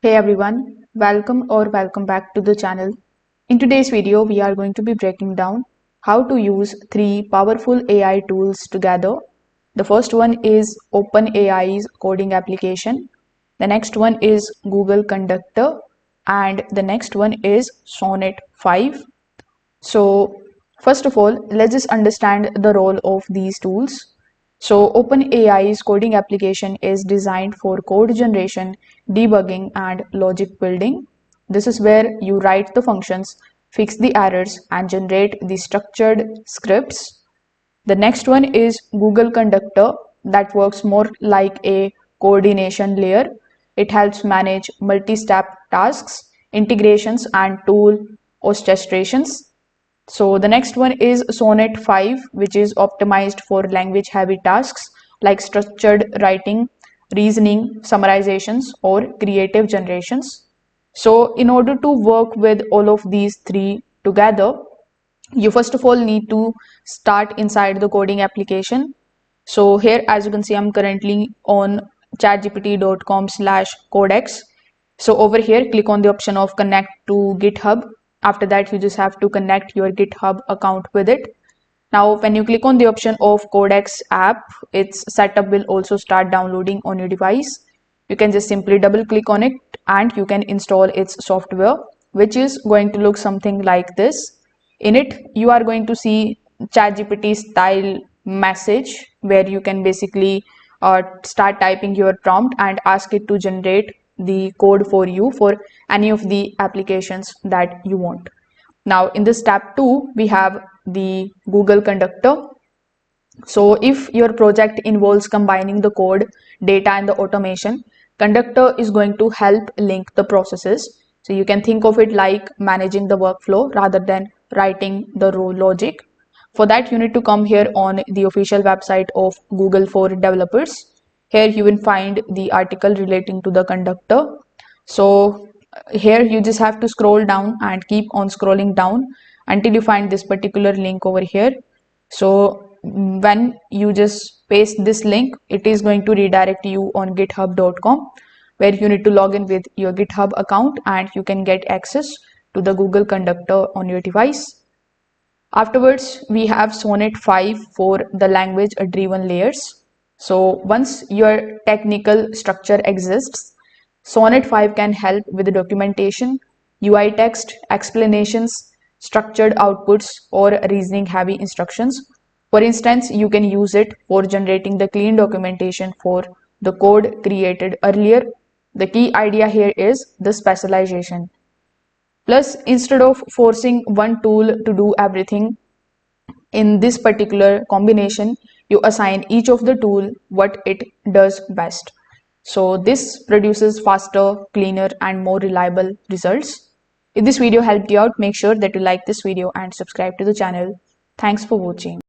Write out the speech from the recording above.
Hey everyone, welcome back to the channel. In today's video, we are going to be breaking down how to use three powerful AI tools together. The first one is OpenAI's coding application. The next one is Google Conductor, and the next one is Sonnet 5. So, first of all, let's just understand the role of these tools. So, OpenAI's coding application is designed for code generation, debugging, and logic building. This is where you write the functions, fix the errors, and generate the structured scripts. The next one is Google Conductor that works more like a coordination layer. It helps manage multi-step tasks, integrations, and tool orchestrations. So the next one is Sonnet 5, which is optimized for language heavy tasks like structured writing, reasoning, summarizations, or creative generations. So in order to work with all of these three together, you first of all need to start inside the coding application. So here, as you can see, I'm currently on chatgpt.com/codex. So over here, click on the option of connect to GitHub. After that, you just have to connect your GitHub account with it. Now, when you click on the option of Codex app, its setup will also start downloading on your device. You can just simply double click on it and you can install its software, which is going to look something like this. In it, you are going to see ChatGPT style message where you can basically start typing your prompt and ask it to generate the code for you for any of the applications that you want. Now in this step 2, we have the Google Conductor. So if your project involves combining the code, data, and the automation, Conductor is going to help link the processes. So you can think of it like managing the workflow rather than writing the raw logic. For that, you need to come here on the official website of Google for developers. Here you will find the article relating to the Conductor. So here you just have to scroll down and keep on scrolling down until you find this particular link over here. So when you just paste this link, it is going to redirect you on github.com, where you need to log in with your GitHub account and you can get access to the Google Conductor on your device. Afterwards, we have Sonnet 5 for the language driven layers. So once your technical structure exists, Sonnet 5 can help with the documentation, UI text, explanations, structured outputs, or reasoning heavy instructions. For instance, you can use it for generating the clean documentation for the code created earlier. The key idea here is the specialization. Plus, instead of forcing one tool to do everything, in this particular combination, you assign each of the tool what it does best. So this produces faster, cleaner, and more reliable results. If this video helped you out, make sure that you like this video and subscribe to the channel. Thanks for watching.